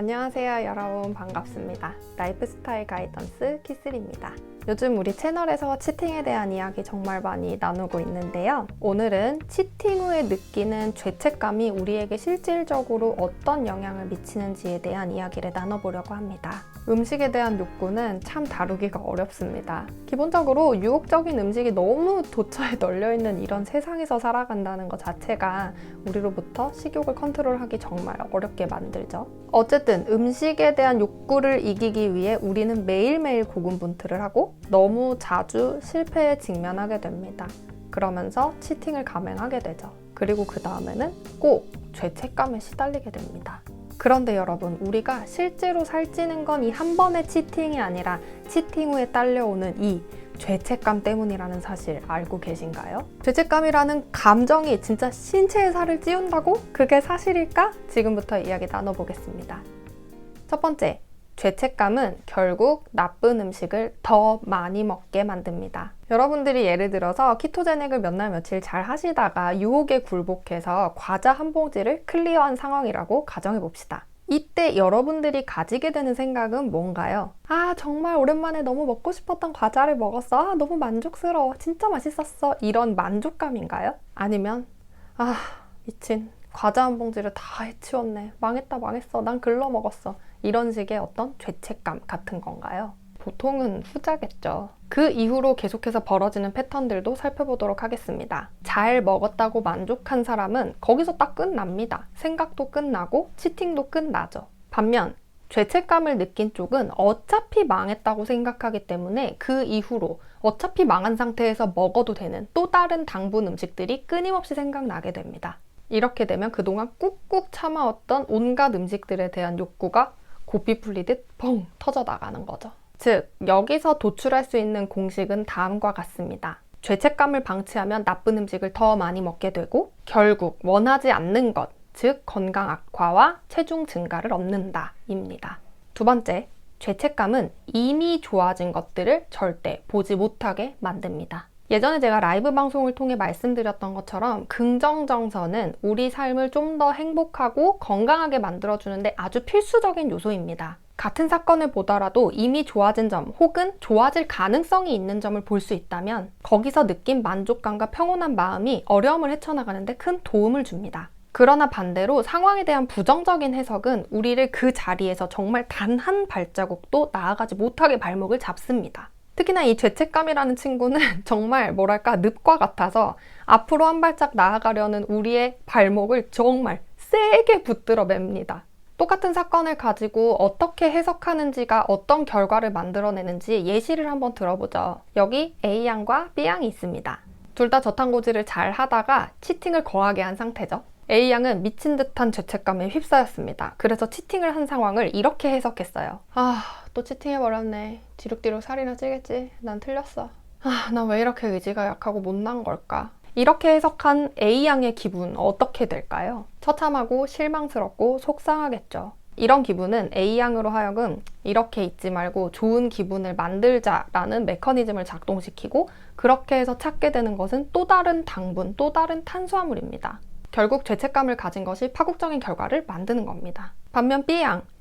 안녕하세요 여러분, 반갑습니다. 라이프스타일 가이던스 키슬입니다. 요즘 우리 채널에서 치팅에 대한 이야기 정말 많이 나누고 있는데요. 오늘은 치팅 후에 느끼는 죄책감이 우리에게 실질적으로 어떤 영향을 미치는지에 대한 이야기를 나눠보려고 합니다. 음식에 대한 욕구는 참 다루기가 어렵습니다. 기본적으로 유혹적인 음식이 너무 도처에 널려있는 이런 세상에서 살아간다는 것 자체가 우리로부터 식욕을 컨트롤하기 정말 어렵게 만들죠. 어쨌든 음식에 대한 욕구를 이기기 위해 우리는 매일매일 고군분투를 하고 너무 자주 실패에 직면하게 됩니다. 그러면서 치팅을 감행하게 되죠. 그리고 그 다음에는 꼭 죄책감에 시달리게 됩니다. 그런데 여러분, 우리가 실제로 살찌는 건 이 한 번의 치팅이 아니라 치팅 후에 딸려오는 이 죄책감 때문이라는 사실 알고 계신가요? 죄책감이라는 감정이 진짜 신체의 살을 찌운다고? 그게 사실일까? 지금부터 이야기 나눠보겠습니다. 첫 번째, 죄책감은 결국 나쁜 음식을 더 많이 먹게 만듭니다. 여러분들이 예를 들어서 키토제닉을 몇 날 며칠 잘 하시다가 유혹에 굴복해서 과자 한 봉지를 클리어한 상황이라고 가정해봅시다. 이때 여러분들이 가지게 되는 생각은 뭔가요? 아, 정말 오랜만에 너무 먹고 싶었던 과자를 먹었어. 아, 너무 만족스러워. 진짜 맛있었어. 이런 만족감인가요? 아니면 아, 미친. 과자 한 봉지를 다 해치웠네. 망했어. 난 글러 먹었어. 이런 식의 어떤 죄책감 같은 건가요? 보통은 후자겠죠. 그 이후로 계속해서 벌어지는 패턴들도 살펴보도록 하겠습니다. 잘 먹었다고 만족한 사람은 거기서 딱 끝납니다. 생각도 끝나고 치팅도 끝나죠. 반면 죄책감을 느낀 쪽은 어차피 망했다고 생각하기 때문에 그 이후로 어차피 망한 상태에서 먹어도 되는 또 다른 당분 음식들이 끊임없이 생각나게 됩니다. 이렇게 되면 그동안 꾹꾹 참아왔던 온갖 음식들에 대한 욕구가 고삐 풀리듯 펑 터져 나가는 거죠. 즉, 여기서 도출할 수 있는 공식은 다음과 같습니다. 죄책감을 방치하면 나쁜 음식을 더 많이 먹게 되고 결국 원하지 않는 것, 즉 건강 악화와 체중 증가를 얻는다 입니다. 두 번째, 죄책감은 이미 좋아진 것들을 절대 보지 못하게 만듭니다. 예전에 제가 라이브 방송을 통해 말씀드렸던 것처럼 긍정정서는 우리 삶을 좀 더 행복하고 건강하게 만들어주는데 아주 필수적인 요소입니다. 같은 사건을 보더라도 이미 좋아진 점 혹은 좋아질 가능성이 있는 점을 볼 수 있다면 거기서 느낀 만족감과 평온한 마음이 어려움을 헤쳐나가는데 큰 도움을 줍니다. 그러나 반대로 상황에 대한 부정적인 해석은 우리를 그 자리에서 정말 단 한 발자국도 나아가지 못하게 발목을 잡습니다. 특히나 이 죄책감이라는 친구는 정말 뭐랄까 늪과 같아서 앞으로 한 발짝 나아가려는 우리의 발목을 정말 세게 붙들어 맵니다. 똑같은 사건을 가지고 어떻게 해석하는지가 어떤 결과를 만들어내는지 예시를 한번 들어보죠. 여기 A양과 B양이 있습니다. 둘 다 저탄고지를 잘 하다가 치팅을 거하게 한 상태죠. A양은 미친 듯한 죄책감에 휩싸였습니다. 그래서 치팅을 한 상황을 이렇게 해석했어요. 아, 또 치팅해버렸네. 뒤룩뒤룩 살이나 찌겠지. 난 틀렸어. 아, 난 왜 이렇게 의지가 약하고 못난 걸까? 이렇게 해석한 A양의 기분 어떻게 될까요? 처참하고 실망스럽고 속상하겠죠. 이런 기분은 A양으로 하여금 이렇게 있지 말고 좋은 기분을 만들자라는 메커니즘을 작동시키고 그렇게 해서 찾게 되는 것은 또 다른 당분, 또 다른 탄수화물입니다. 결국 죄책감을 가진 것이 파국적인 결과를 만드는 겁니다. 반면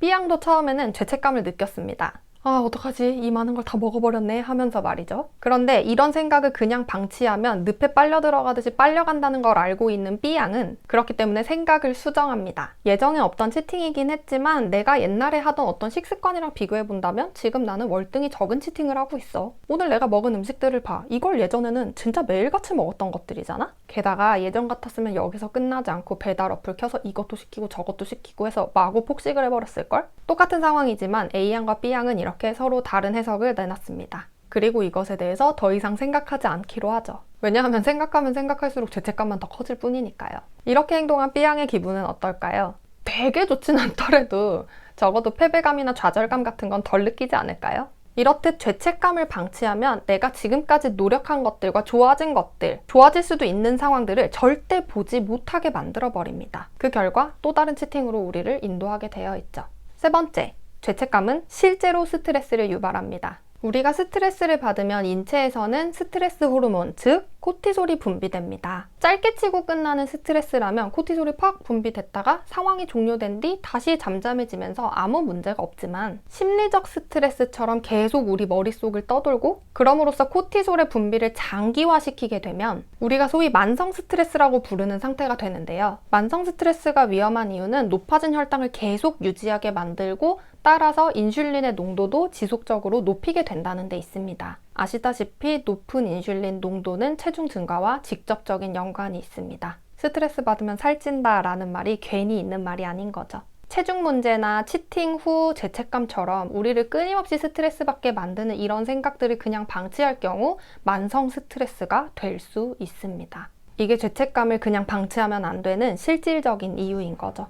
B양도 처음에는 죄책감을 느꼈습니다. 아, 어떡하지? 이 많은 걸 다 먹어버렸네 하면서 말이죠. 그런데 이런 생각을 그냥 방치하면 늪에 빨려 들어가듯이 빨려간다는 걸 알고 있는 B양은 그렇기 때문에 생각을 수정합니다. 예정에 없던 치팅이긴 했지만 내가 옛날에 하던 어떤 식습관이랑 비교해본다면 지금 나는 월등히 적은 치팅을 하고 있어. 오늘 내가 먹은 음식들을 봐. 이걸 예전에는 진짜 매일같이 먹었던 것들이잖아? 게다가 예전 같았으면 여기서 끝나지 않고 배달 어플 켜서 이것도 시키고 저것도 시키고 해서 마구 폭식을 해버렸을걸? 똑같은 상황이지만 A양과 B양은 이렇게 서로 다른 해석을 내놨습니다. 그리고 이것에 대해서 더 이상 생각하지 않기로 하죠. 왜냐하면 생각하면 생각할수록 죄책감만 더 커질 뿐이니까요. 이렇게 행동한 B양의 기분은 어떨까요? 되게 좋진 않더라도 적어도 패배감이나 좌절감 같은 건 덜 느끼지 않을까요? 이렇듯 죄책감을 방치하면 내가 지금까지 노력한 것들과 좋아진 것들, 좋아질 수도 있는 상황들을 절대 보지 못하게 만들어버립니다. 그 결과 또 다른 치팅으로 우리를 인도하게 되어 있죠. 세 번째, 죄책감은 실제로 스트레스를 유발합니다. 우리가 스트레스를 받으면 인체에서는 스트레스 호르몬, 즉 코티솔이 분비됩니다. 짧게 치고 끝나는 스트레스라면 코티솔이 팍 분비됐다가 상황이 종료된 뒤 다시 잠잠해지면서 아무 문제가 없지만 심리적 스트레스처럼 계속 우리 머릿속을 떠돌고 그럼으로써 코티솔의 분비를 장기화시키게 되면 우리가 소위 만성 스트레스라고 부르는 상태가 되는데요. 만성 스트레스가 위험한 이유는 높아진 혈당을 계속 유지하게 만들고 따라서 인슐린의 농도도 지속적으로 높이게 된다는 데 있습니다. 아시다시피 높은 인슐린 농도는 체중 증가와 직접적인 연관이 있습니다. 스트레스 받으면 살찐다 라는 말이 괜히 있는 말이 아닌 거죠. 체중 문제나 치팅 후 죄책감처럼 우리를 끊임없이 스트레스 받게 만드는 이런 생각들을 그냥 방치할 경우 만성 스트레스가 될 수 있습니다. 이게 죄책감을 그냥 방치하면 안 되는 실질적인 이유인 거죠.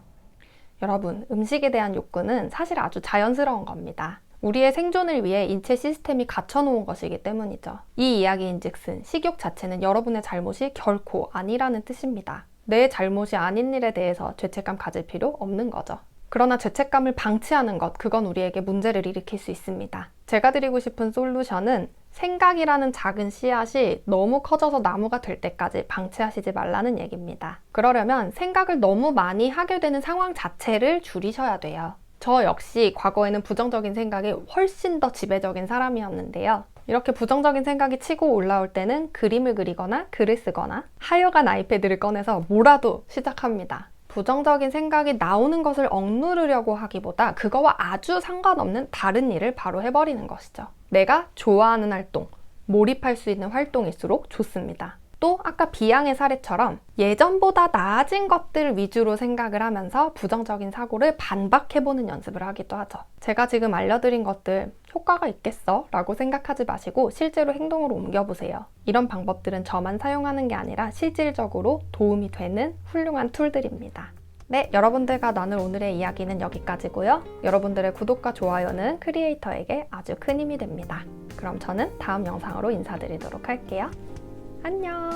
여러분, 음식에 대한 욕구는 사실 아주 자연스러운 겁니다. 우리의 생존을 위해 인체 시스템이 갖춰놓은 것이기 때문이죠. 이 이야기인즉슨 식욕 자체는 여러분의 잘못이 결코 아니라는 뜻입니다. 내 잘못이 아닌 일에 대해서 죄책감 가질 필요 없는 거죠. 그러나 죄책감을 방치하는 것, 그건 우리에게 문제를 일으킬 수 있습니다. 제가 드리고 싶은 솔루션은 생각이라는 작은 씨앗이 너무 커져서 나무가 될 때까지 방치하시지 말라는 얘기입니다. 그러려면 생각을 너무 많이 하게 되는 상황 자체를 줄이셔야 돼요. 저 역시 과거에는 부정적인 생각이 훨씬 더 지배적인 사람이었는데요. 이렇게 부정적인 생각이 치고 올라올 때는 그림을 그리거나 글을 쓰거나 하여간 아이패드를 꺼내서 뭐라도 시작합니다. 부정적인 생각이 나오는 것을 억누르려고 하기보다 그거와 아주 상관없는 다른 일을 바로 해버리는 것이죠. 내가 좋아하는 활동, 몰입할 수 있는 활동일수록 좋습니다. 또 아까 비양의 사례처럼 예전보다 나아진 것들 위주로 생각을 하면서 부정적인 사고를 반박해보는 연습을 하기도 하죠. 제가 지금 알려드린 것들 효과가 있겠어? 라고 생각하지 마시고 실제로 행동으로 옮겨보세요. 이런 방법들은 저만 사용하는 게 아니라 실질적으로 도움이 되는 훌륭한 툴들입니다. 네, 여러분들과 나눌 오늘의 이야기는 여기까지고요. 여러분들의 구독과 좋아요는 크리에이터에게 아주 큰 힘이 됩니다. 그럼 저는 다음 영상으로 인사드리도록 할게요. 안녕.